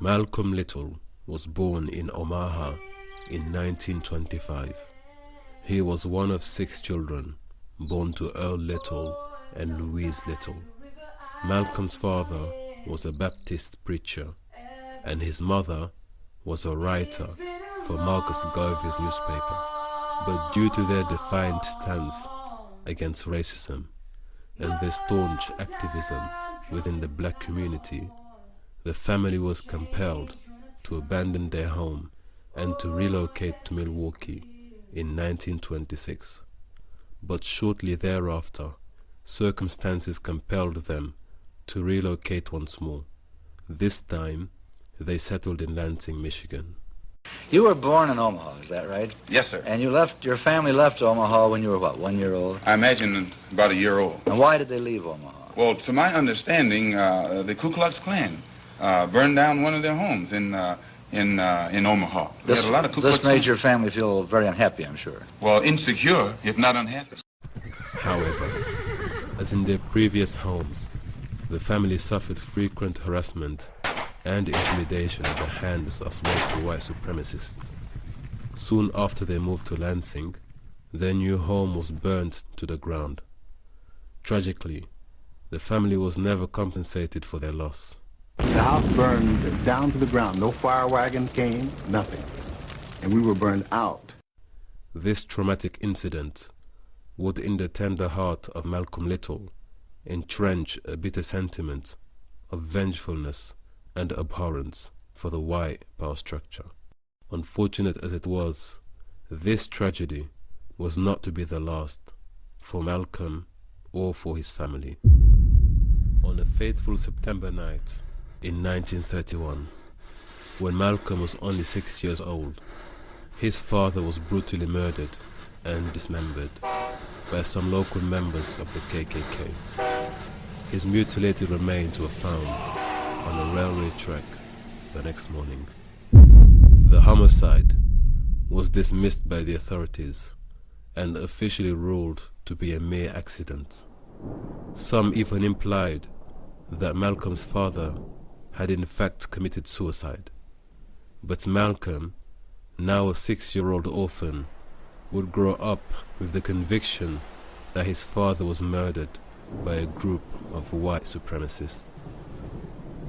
Malcolm Little was born in Omaha in 1925. He was one of 6 children born to Earl Little and Louise Little. Malcolm's father was a Baptist preacher, and his mother was a writer for Marcus Garvey's newspaper. But due to their defiant stance against racism and their staunch activism within the black community, the family was compelled to abandon their home and to relocate to Milwaukee in 1926. But shortly thereafter, circumstances compelled them to relocate once more. This time, they settled in Lansing, Michigan. You were born in Omaha, is that right? Yes, sir. And your family left Omaha when you were, what, 1 year old? I imagine about a year old. And why did they leave Omaha? Well, to my understanding, the Ku Klux Klan burned down one of their homes in Omaha. This made your family feel very unhappy, I'm sure. Well, insecure, if not unhappy. However, as in their previous homes, the family suffered frequent harassment and intimidation at the hands of local white supremacists. Soon after they moved to Lansing, their new home was burned to the ground. Tragically, the family was never compensated for their loss. The house burned down to the ground. No fire wagon came, nothing. And we were burned out. This traumatic incident would, in the tender heart of Malcolm Little, entrench a bitter sentiment of vengefulness and abhorrence for the white power structure. Unfortunate as it was, this tragedy was not to be the last for Malcolm or for his family. On a fateful September night in 1931, when Malcolm was only 6 years old, his father was brutally murdered and dismembered by some local members of the KKK. His mutilated remains were found on a railway track the next morning. The homicide was dismissed by the authorities and officially ruled to be a mere accident. Some even implied that Malcolm's father had in fact committed suicide. But Malcolm, now a 6-year-old orphan, would grow up with the conviction that his father was murdered by a group of white supremacists.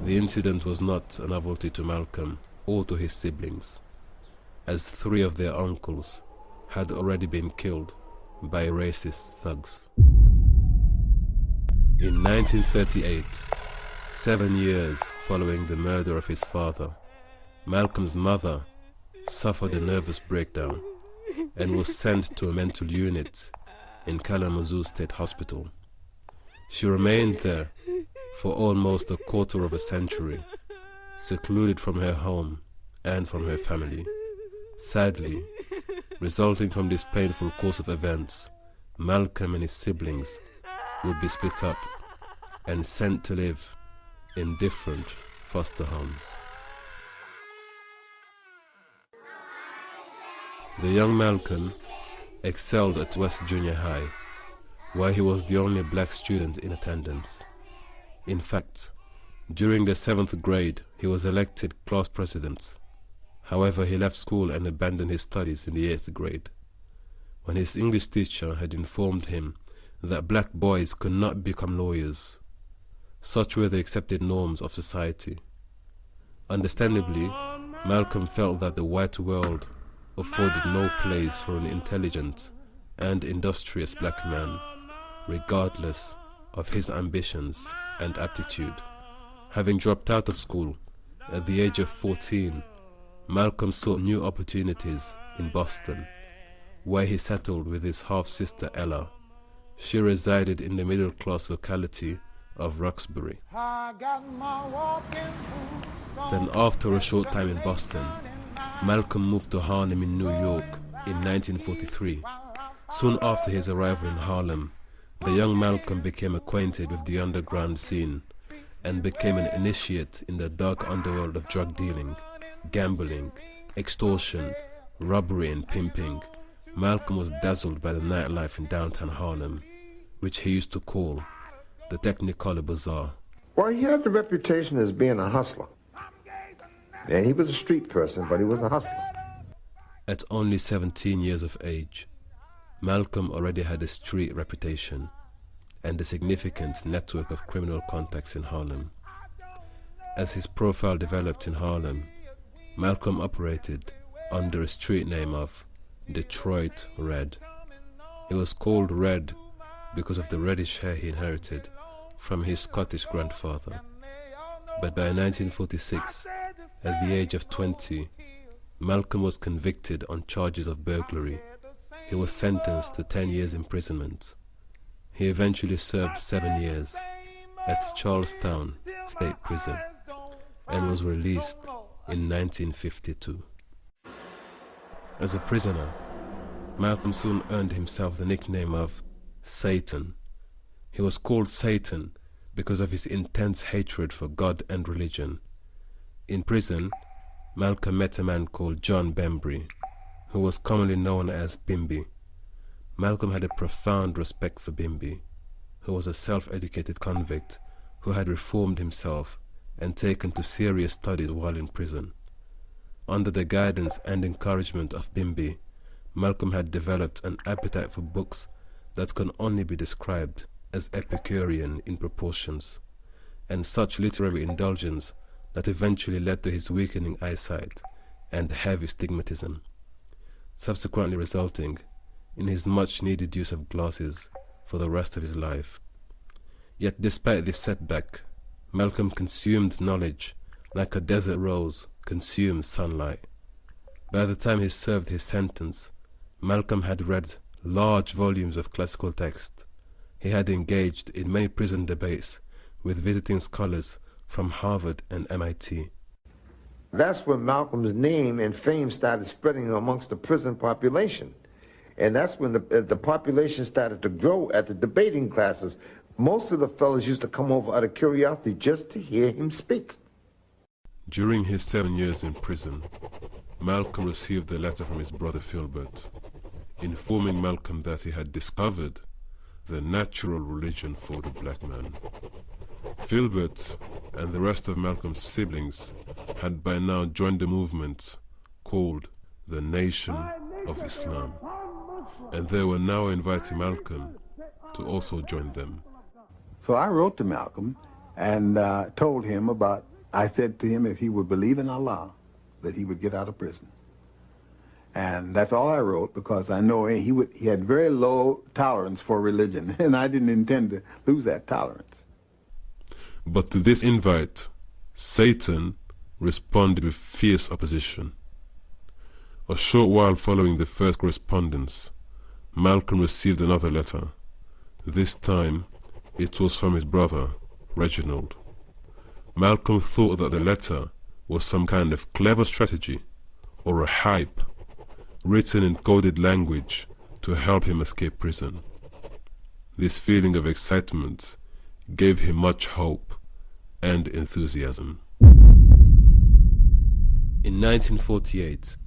The incident was not a novelty to Malcolm or to his siblings, as 3 of their uncles had already been killed by racist thugs. In 1938, 7 years following the murder of his father, Malcolm's mother suffered a nervous breakdown and was sent to a mental unit in Kalamazoo State Hospital. She remained there for almost a quarter of a century, secluded from her home and from her family. Sadly, resulting from this painful course of events, Malcolm and his siblings would be split up and sent to live in different foster homes. The young Malcolm excelled at West Junior High, where he was the only black student in attendance. In fact, during the 7th grade, he was elected class president. However, he left school and abandoned his studies in the 8th grade, when his English teacher had informed him that black boys could not become lawyers. Such were the accepted norms of society. Understandably, Malcolm felt that the white world afforded no place for an intelligent and industrious black man, regardless of his ambitions and aptitude. Having dropped out of school at the age of 14, Malcolm sought new opportunities in Boston, where he settled with his half-sister Ella. She resided in the middle-class locality of Roxbury. Then after a short time in Boston, Malcolm moved to Harlem in New York in 1943. Soon after his arrival in Harlem, the young Malcolm became acquainted with the underground scene and became an initiate in the dark underworld of drug dealing, gambling, extortion, robbery and pimping. Malcolm was dazzled by the nightlife in downtown Harlem, which he used to call the Technicolor Bazaar. Well, he had the reputation as being a hustler. And he was a street person, but he was a hustler. At only 17 years of age, Malcolm already had a street reputation and a significant network of criminal contacts in Harlem. As his profile developed in Harlem, Malcolm operated under a street name of Detroit Red. He was called Red because of the reddish hair he inherited from his Scottish grandfather. But by 1946, at the age of 20, Malcolm was convicted on charges of burglary. He was sentenced to 10 years imprisonment. He eventually served 7 years at Charlestown State Prison and was released in 1952. As a prisoner, Malcolm soon earned himself the nickname of Satan. He was called Satan because of his intense hatred for God and religion. In prison, Malcolm met a man called John Bembry, who was commonly known as Bimby. Malcolm had a profound respect for Bimby, who was a self-educated convict who had reformed himself and taken to serious studies while in prison. Under the guidance and encouragement of Bimby, Malcolm had developed an appetite for books that can only be described as Epicurean in proportions, and such literary indulgence that eventually led to his weakening eyesight and heavy stigmatism, subsequently resulting in his much-needed use of glasses for the rest of his life. Yet despite this setback, Malcolm consumed knowledge like a desert rose consumes sunlight. By the time he served his sentence, Malcolm had read large volumes of classical text. He had engaged in many prison debates with visiting scholars from Harvard and MIT. That's when Malcolm's name and fame started spreading amongst the prison population. And that's when the population started to grow at the debating classes. Most of the fellows used to come over out of curiosity just to hear him speak. During his 7 years in prison, Malcolm received a letter from his brother Filbert, informing Malcolm that he had discovered the natural religion for the black man. Filbert and the rest of Malcolm's siblings had by now joined a movement called the Nation of Islam, and they were now inviting Malcolm to also join them. So I wrote to Malcolm and told him about, I said to him if he would believe in Allah, that he would get out of prison. And that's all I wrote, because I know he had very low tolerance for religion, and I didn't intend to lose that tolerance. But to this invite, Satan responded with fierce opposition. A short while following the first correspondence, Malcolm received another letter. This time, it was from his brother, Reginald. Malcolm thought that the letter was some kind of clever strategy or a hype written in coded language to help him escape prison. This feeling of excitement gave him much hope and enthusiasm. In 1948,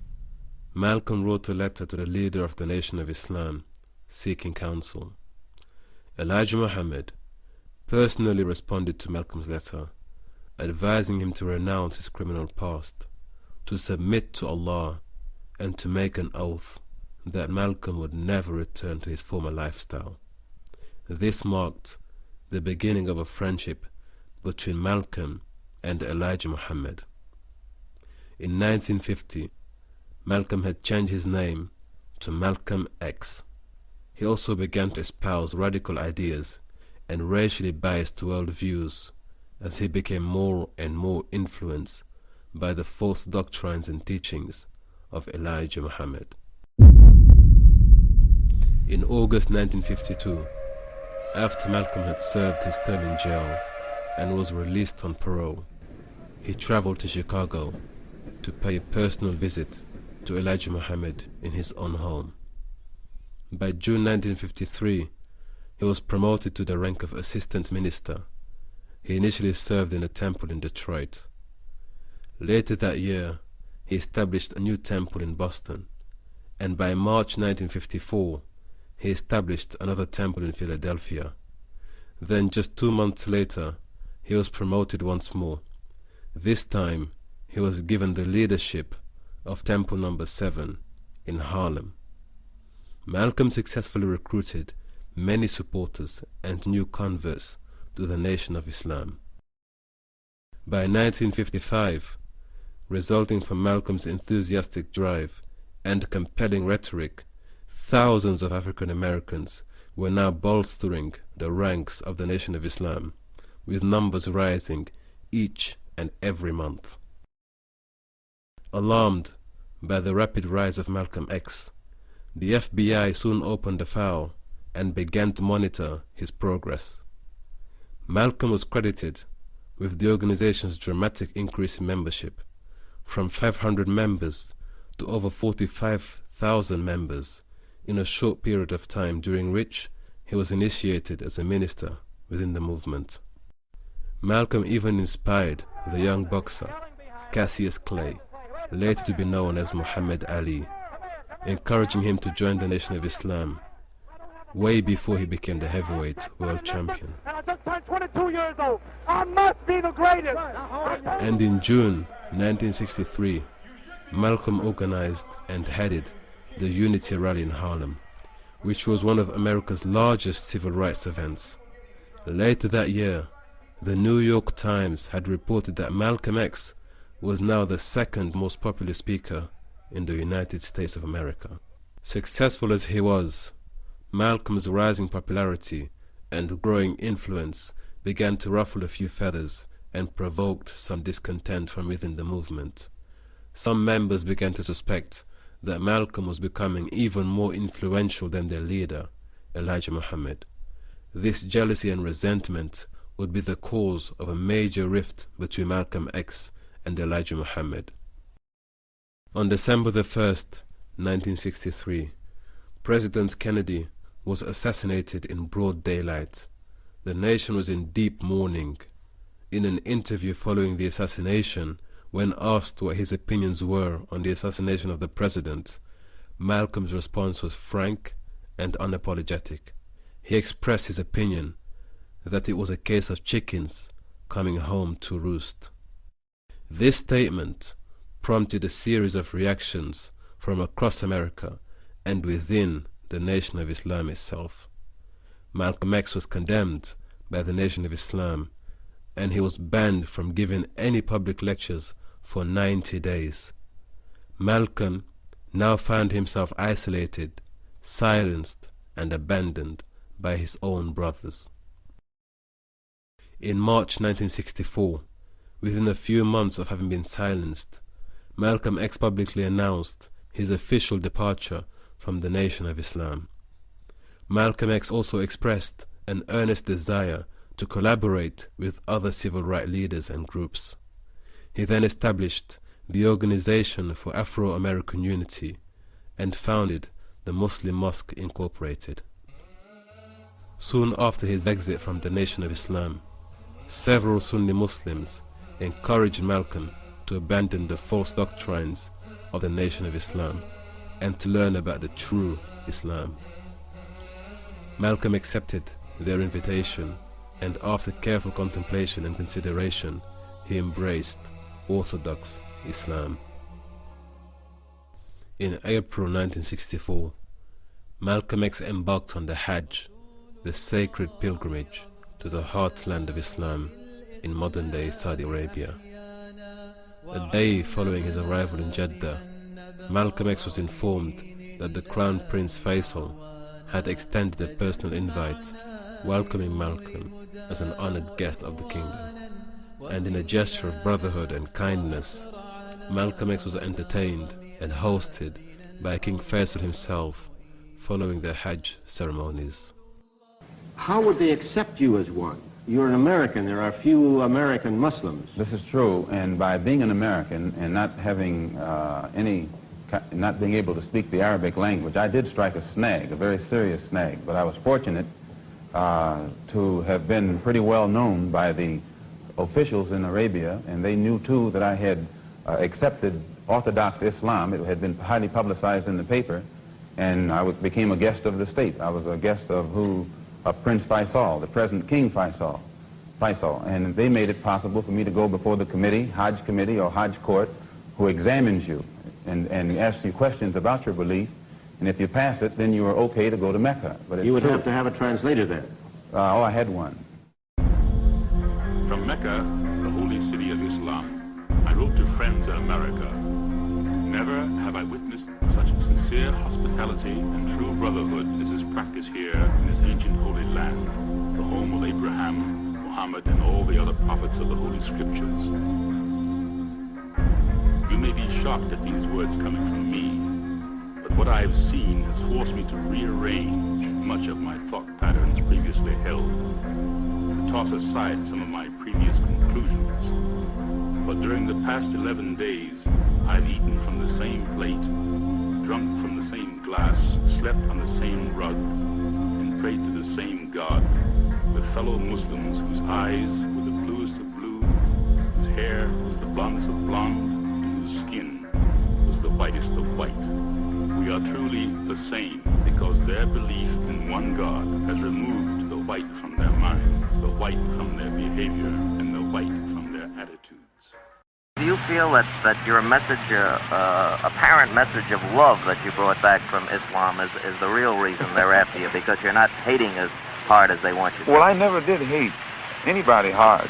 Malcolm wrote a letter to the leader of the Nation of Islam seeking counsel. Elijah Muhammad personally responded to Malcolm's letter, advising him to renounce his criminal past, to submit to Allah, and to make an oath that Malcolm would never return to his former lifestyle. This marked the beginning of a friendship between Malcolm and Elijah Muhammad. In 1950, Malcolm had changed his name to Malcolm X. He also began to espouse radical ideas and racially biased worldviews as he became more and more influenced by the false doctrines and teachings of Elijah Muhammad. In August 1952, after Malcolm had served his term in jail and was released on parole, he traveled to Chicago to pay a personal visit to Elijah Muhammad in his own home. By June 1953, he was promoted to the rank of assistant minister. He initially served in a temple in Detroit. Later that year, he established a new temple in Boston, and by March 1954, he established another temple in Philadelphia. Then just 2 months later, he was promoted once more. This time, he was given the leadership of Temple No. 7 in Harlem. Malcolm successfully recruited many supporters and new converts to the Nation of Islam. By 1955, resulting from Malcolm's enthusiastic drive and compelling rhetoric, thousands of African Americans were now bolstering the ranks of the Nation of Islam, with numbers rising each and every month. Alarmed by the rapid rise of Malcolm X, the FBI soon opened a file and began to monitor his progress. Malcolm was credited with the organization's dramatic increase in membership, from 500 members to over 45,000 members in a short period of time, during which he was initiated as a minister within the movement. Malcolm even inspired the young boxer Cassius Clay, later to be known as Muhammad Ali, encouraging him to join the Nation of Islam way before he became the heavyweight world champion. And I just turned 22 years old. I must be the greatest. And in June 1963, Malcolm organized and headed the Unity Rally in Harlem, which was one of America's largest civil rights events. Later that year, the New York Times had reported that Malcolm X was now the second most popular speaker in the United States of America. Successful as he was, Malcolm's rising popularity and growing influence began to ruffle a few feathers and provoked some discontent from within the movement. Some members began to suspect that Malcolm was becoming even more influential than their leader, Elijah Muhammad. This jealousy and resentment would be the cause of a major rift between Malcolm X and Elijah Muhammad. On December the 1st, 1963, President Kennedy was assassinated in broad daylight. The nation was in deep mourning. In an interview following the assassination, when asked what his opinions were on the assassination of the president, Malcolm's response was frank and unapologetic. He expressed his opinion that it was a case of chickens coming home to roost. This statement prompted a series of reactions from across America and within the Nation of Islam itself. Malcolm X was condemned by the Nation of Islam, and he was banned from giving any public lectures for 90 days. Malcolm now found himself isolated, silenced, and abandoned by his own brothers. In March 1964, within a few months of having been silenced, Malcolm X publicly announced his official departure from the Nation of Islam. Malcolm X also expressed an earnest desire to collaborate with other civil rights leaders and groups. He then established the Organization for Afro-American Unity and founded the Muslim Mosque Incorporated. Soon after his exit from the Nation of Islam, several Sunni Muslims encouraged Malcolm to abandon the false doctrines of the Nation of Islam and to learn about the true Islam. Malcolm accepted their invitation, and after careful contemplation and consideration, he embraced Orthodox Islam. In April 1964, Malcolm X embarked on the Hajj, the sacred pilgrimage to the heartland of Islam in modern-day Saudi Arabia. A day following his arrival in Jeddah, Malcolm X was informed that the Crown Prince Faisal had extended a personal invite welcoming Malcolm as an honored guest of the kingdom. And in a gesture of brotherhood and kindness, Malcolm X was entertained and hosted by King Faisal himself following the Hajj ceremonies. How would they accept you as one? You're an American. There are few American Muslims. This is true, and by being an American and not having not being able to speak the Arabic language, I did strike a snag, a very serious snag, but I was fortunate to have been pretty well known by the officials in Arabia, and they knew too that I had accepted Orthodox Islam. It had been highly publicized in the paper, and I became a guest of the state. I was a guest of who of Prince Faisal, the present King Faisal. And they made it possible for me to go before the committee, Hajj committee or Hajj court, who examines you and asks you questions about your belief. And if you pass it, then you are okay to go to Mecca. But it's You would true. have to have a translator then. I had one. From Mecca, the holy city of Islam, I wrote to friends in America. Never have I witnessed such sincere hospitality and true brotherhood as is practiced here in this ancient holy land, the home of Abraham, Muhammad, and all the other prophets of the Holy Scriptures. You may be shocked at these words coming from me, but what I have seen has forced me to rearrange much of my thought patterns previously held, to toss aside some of my previous conclusions. For during the past 11 days, I've eaten from the same plate, drunk from the same glass, slept on the same rug, and prayed to the same God, with fellow Muslims whose eyes were the bluest of blue, whose hair was the blondest of blonde, and whose skin was the whitest of white. We are truly the same, because their belief in one God has removed the white from their minds, the white from their behavior, and the white from their attitudes. Do you feel that your message, apparent message of love that you brought back from Islam is the real reason they're after you, because you're not hating as hard as they want you to? Well, I never did hate anybody hard.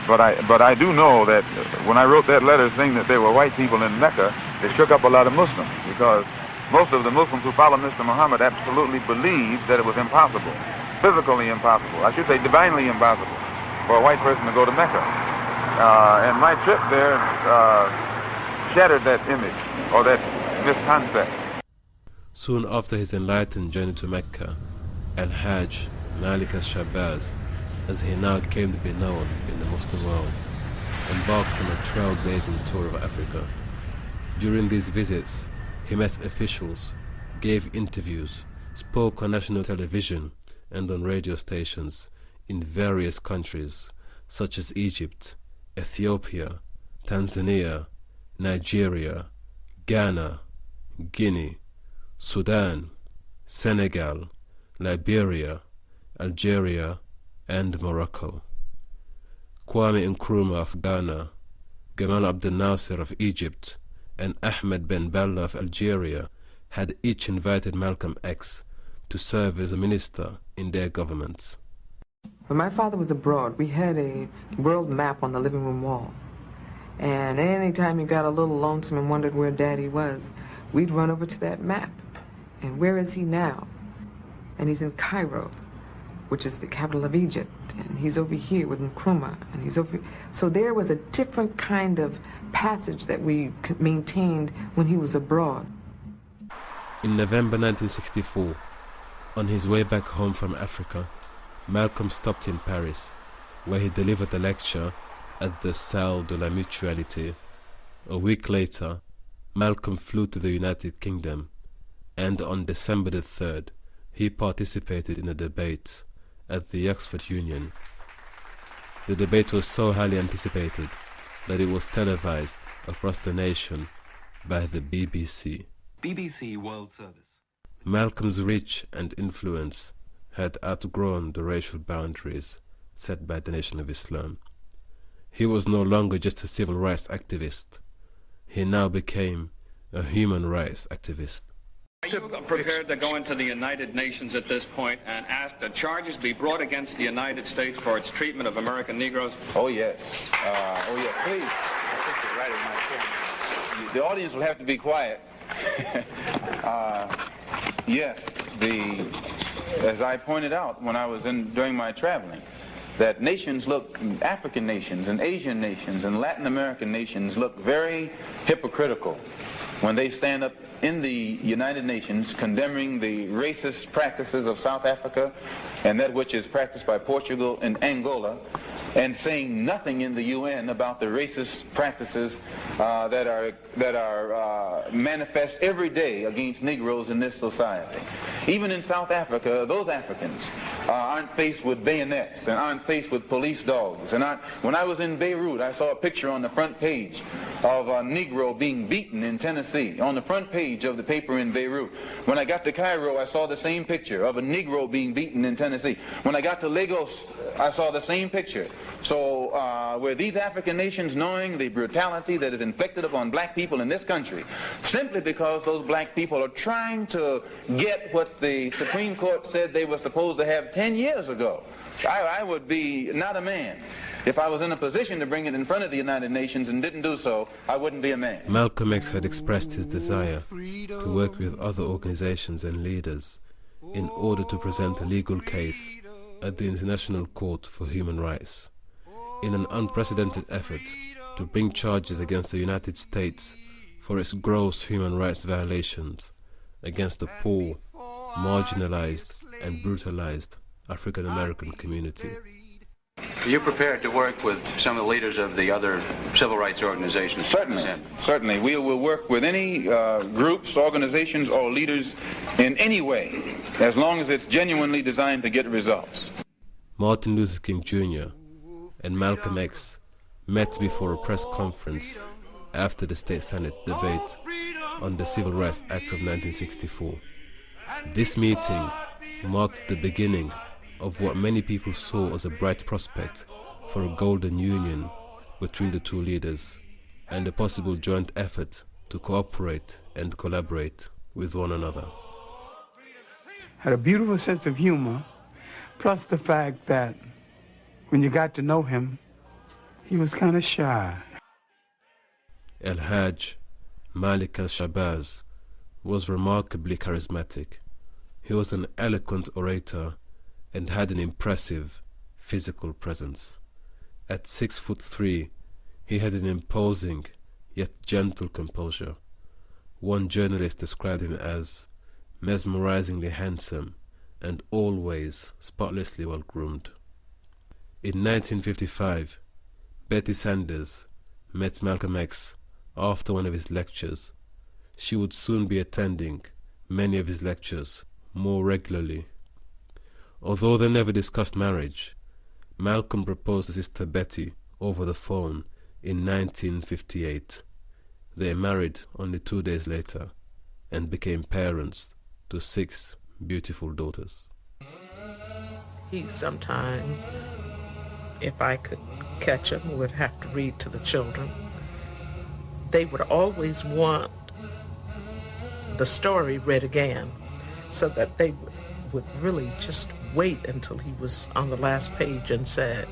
But I do know that when I wrote that letter saying that there were white people in Mecca, it shook up a lot of Muslims, because most of the Muslims who follow Mr. Muhammad absolutely believed that it was impossible, physically impossible, I should say divinely impossible, for a white person to go to Mecca. And my trip there shattered that image, or that misconcept. Soon after his enlightened journey to Mecca, Al-Hajj Malik al-Shabazz, as he now came to be known in the Muslim world, embarked on a trailblazing tour of Africa. During these visits, he met officials, gave interviews, spoke on national television and on radio stations in various countries such as Egypt, Ethiopia, Tanzania, Nigeria, Ghana, Guinea, Sudan, Senegal, Liberia, Algeria, and Morocco. Kwame Nkrumah of Ghana, Gamal Abdel Nasser of Egypt, and Ahmed Ben Bella of Algeria had each invited Malcolm X to serve as a minister in their governments. When my father was abroad, we had a world map on the living room wall. And any time you got a little lonesome and wondered where Daddy was, we'd run over to that map. And where is he now? And he's in Cairo, which is the capital of Egypt. And he's over here with Nkrumah, and he's over. So there was a different kind of passage that we maintained when he was abroad. In November 1964, on his way back home from Africa, Malcolm stopped in Paris, where he delivered a lecture at the Salle de la Mutualité. A week later, Malcolm flew to the United Kingdom, and on December the 3rd, he participated in a debate at the Oxford Union. The debate was so highly anticipated that it was televised across the nation by the BBC. BBC World Service. Malcolm's reach and influence had outgrown the racial boundaries set by the Nation of Islam. He was no longer just a civil rights activist. He now became a human rights activist. Are you prepared to go into the United Nations at this point and ask that charges be brought against the United States for its treatment of American Negroes? Oh, yes. Please. I think you're right in my opinion. The audience will have to be quiet. Yes, as I pointed out when I was during my traveling, that nations African nations and Asian nations and Latin American nations look very hypocritical when they stand up in the United Nations condemning the racist practices of South Africa and that which is practiced by Portugal and Angola, and saying nothing in the UN about the racist practices that are manifest every day against Negroes in this society. Even in South Africa, those Africans aren't faced with bayonets and aren't faced with police dogs. And when I was in Beirut, I saw a picture on the front page of a Negro being beaten in Tennessee on the front page of the paper in Beirut. When I got to Cairo, I saw the same picture of a Negro being beaten in Tennessee. When I got to Lagos, I saw the same picture. So were these African nations knowing the brutality that is inflicted upon black people in this country, simply because those black people are trying to get what the Supreme Court said they were supposed to have 10 years ago? I would be not a man. If I was in a position to bring it in front of the United Nations and didn't do so, I wouldn't be a man. Malcolm X had expressed his desire to work with other organizations and leaders in order to present a legal case at the International Court for Human Rights, in an unprecedented effort to bring charges against the United States for its gross human rights violations against the poor, marginalized, and brutalized African American community. Are you prepared to work with some of the leaders of the other civil rights organizations? Certainly. We will work with any groups, organizations, or leaders in any way, as long as it's genuinely designed to get results. Martin Luther King Jr. and Malcolm X met before a press conference after the State Senate debate on the Civil Rights Act of 1964. This meeting marked the beginning of what many people saw as a bright prospect for a golden union between the two leaders and a possible joint effort to cooperate and collaborate with one another. Had a beautiful sense of humor, plus the fact that when you got to know him, he was kind of shy. El-Hajj Malik al-Shabazz was remarkably charismatic. He was an eloquent orator and had an impressive physical presence. At 6'3", he had an imposing yet gentle composure. One journalist described him as mesmerizingly handsome and always spotlessly well groomed. In 1955, Betty Sanders met Malcolm X after one of his lectures. She would soon be attending many of his lectures more regularly. Although they never discussed marriage, Malcolm proposed to Sister Betty over the phone in 1958. They married only 2 days later and became parents to 6 beautiful daughters. He sometime, if I could catch him, would have to read to the children. They would always want the story read again, so that they would really just wait until he was on the last page and said,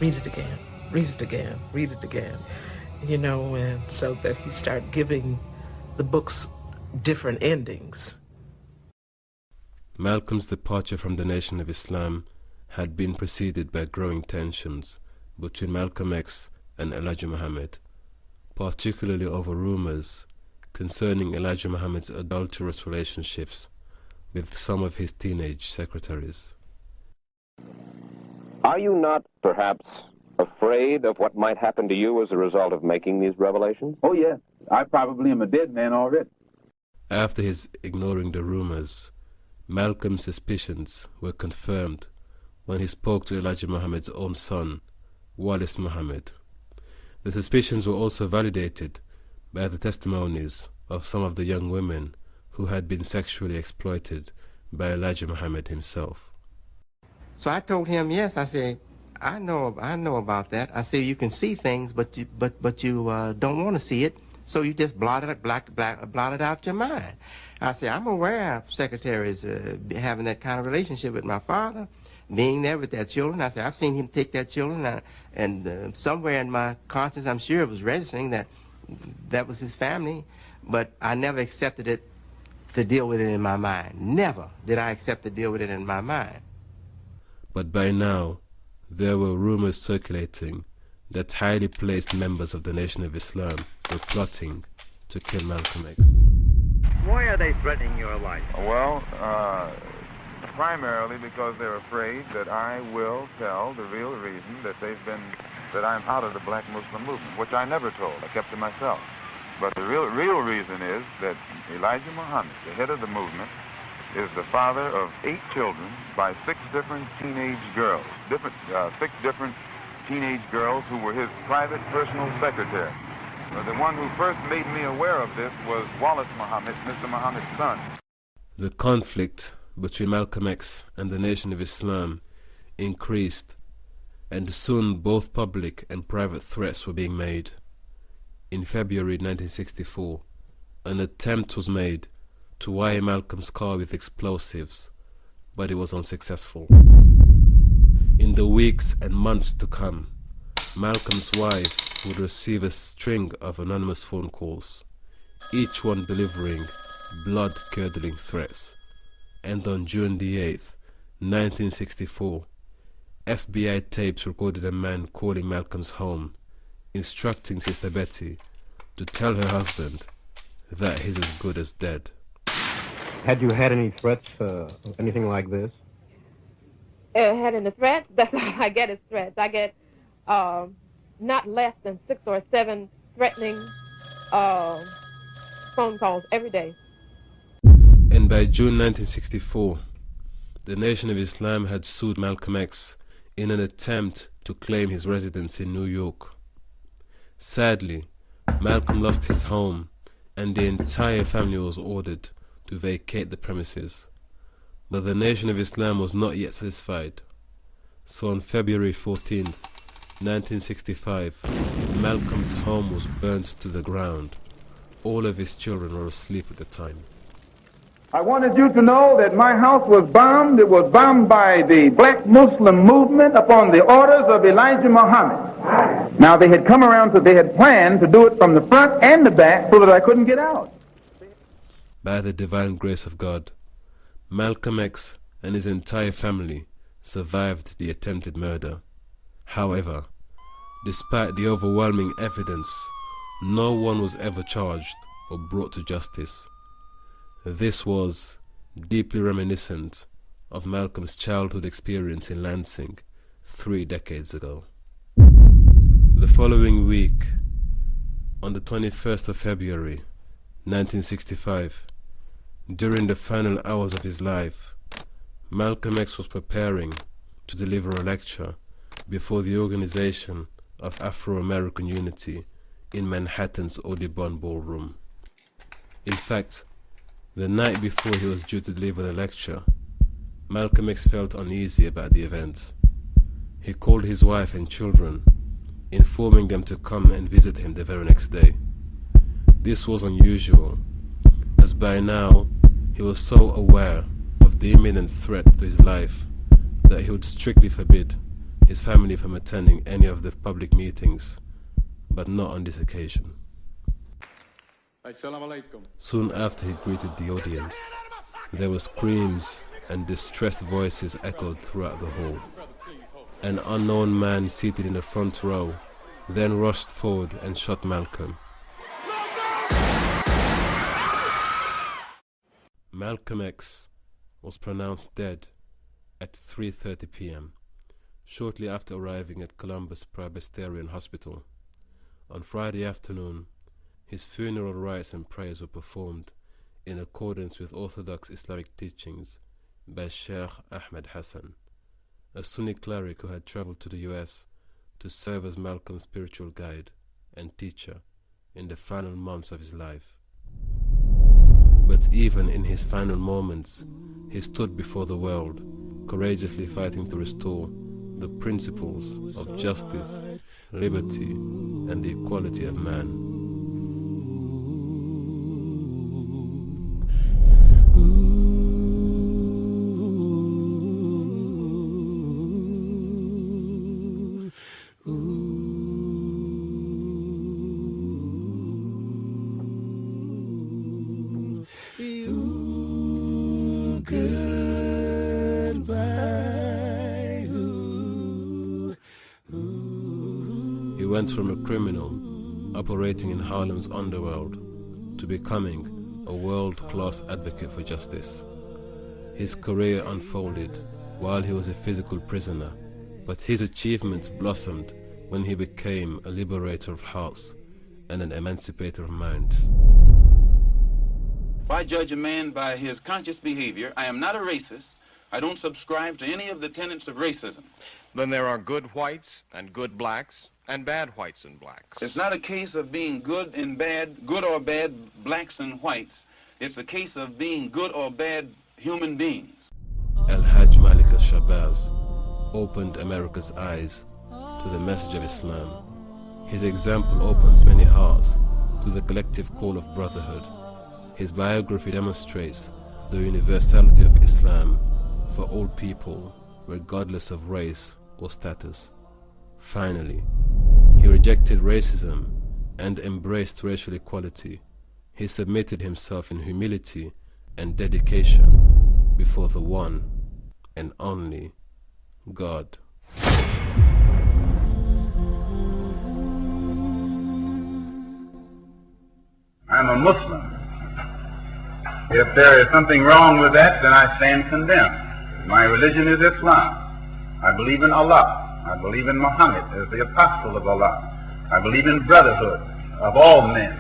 read it again, read it again, read it again, you know, and so that he started giving the books different endings. Malcolm's departure from the Nation of Islam had been preceded by growing tensions between Malcolm X and Elijah Muhammad, particularly over rumors concerning Elijah Muhammad's adulterous relationships with some of his teenage secretaries. Are you not, perhaps, afraid of what might happen to you as a result of making these revelations? Oh, yes. I probably am a dead man already. After his ignoring the rumors, Malcolm's suspicions were confirmed when he spoke to Elijah Muhammad's own son, Wallace Muhammad. The suspicions were also validated by the testimonies of some of the young women who had been sexually exploited by Elijah Muhammad himself. So I told him, yes, I said, I know about that. I said, you can see things, but you don't want to see it, so you just blot it out your mind. I said, I'm aware of secretaries having that kind of relationship with my father, being there with their children. I said, I've seen him take their children, and somewhere in my conscience, I'm sure it was registering that was his family, but I never accepted it to deal with it in my mind. Never did I accept to deal with it in my mind. But by now, there were rumors circulating that highly placed members of the Nation of Islam were plotting to kill Malcolm X. Why are they threatening your life? Well, primarily because they're afraid that I will tell the real reason that I'm out of the black Muslim movement, which I never told. I kept to myself. But the real reason is that Elijah Muhammad, the head of the movement, is the father of 8 children by 6 different teenage girls, 6 different teenage girls who were his private personal secretary. The one who first made me aware of this was Wallace Muhammad, Mr. Muhammad's son. The conflict between Malcolm X and the Nation of Islam increased, and soon both public and private threats were being made. In February 1964, an attempt was made to wire Malcolm's car with explosives, but it was unsuccessful. In the weeks and months to come, Malcolm's wife would receive a string of anonymous phone calls, each one delivering blood-curdling threats. And on June the 8th, 1964, FBI tapes recorded a man calling Malcolm's home, instructing Sister Betty to tell her husband that he's as good as dead. Had you had any threats, anything like this? Had any threats? That's all I get is threats. I get not less than 6 or 7 threatening phone calls every day. And by June 1964, the Nation of Islam had sued Malcolm X in an attempt to claim his residence in New York. Sadly, Malcolm lost his home, and the entire family was ordered to vacate the premises. But the Nation of Islam was not yet satisfied. So on February 14th, 1965, Malcolm's home was burnt to the ground. All of his children were asleep at the time. I wanted you to know that my house was bombed. It was bombed by the black Muslim movement upon the orders of Elijah Muhammad. Now they had come around, so they had planned to do it from the front and the back so that I couldn't get out. By the divine grace of God, Malcolm X and his entire family survived the attempted murder. However, despite the overwhelming evidence, no one was ever charged or brought to justice. This was deeply reminiscent of Malcolm's childhood experience in Lansing 3 decades ago. The following week, on the 21st of February, 1965, during the final hours of his life, Malcolm X was preparing to deliver a lecture before the Organization of Afro-American Unity in Manhattan's Audubon Ballroom. In fact, the night before he was due to deliver the lecture, Malcolm X felt uneasy about the event. He called his wife and children, informing them to come and visit him the very next day. This was unusual, as by now he was so aware of the imminent threat to his life that he would strictly forbid his family from attending any of the public meetings, but not on this occasion. Soon after he greeted the audience, there were screams and distressed voices echoed throughout the hall. An unknown man seated in the front row then rushed forward and shot Malcolm. Malcolm X was pronounced dead at 3:30 p.m., shortly after arriving at Columbus Presbyterian Hospital. On Friday afternoon, his funeral rites and prayers were performed in accordance with Orthodox Islamic teachings by Sheikh Ahmed Hassan, a Sunni cleric who had traveled to the US to serve as Malcolm's spiritual guide and teacher in the final months of his life. But even in his final moments, he stood before the world, courageously fighting to restore the principles of justice, liberty, and the equality of man. He went from a criminal operating in Harlem's underworld to becoming a world-class advocate for justice. His career unfolded while he was a physical prisoner, but his achievements blossomed when he became a liberator of hearts and an emancipator of minds. If I judge a man by his conscious behavior, I am not a racist. I don't subscribe to any of the tenets of racism. Then there are good whites and good blacks and bad whites and blacks. It's not a case of being good and bad, good or bad blacks and whites. It's a case of being good or bad human beings. Al-Hajj Malik al-Shabazz opened America's eyes to the message of Islam. His example opened many hearts to the collective call of brotherhood. His biography demonstrates the universality of Islam for all people, regardless of race or status. Finally, he rejected racism and embraced racial equality. He submitted himself in humility and dedication before the one and only God. I'm a Muslim. If there is something wrong with that, then I stand condemned. My religion is Islam. I believe in Allah. I believe in Muhammad as the apostle of Allah. I believe in brotherhood of all men.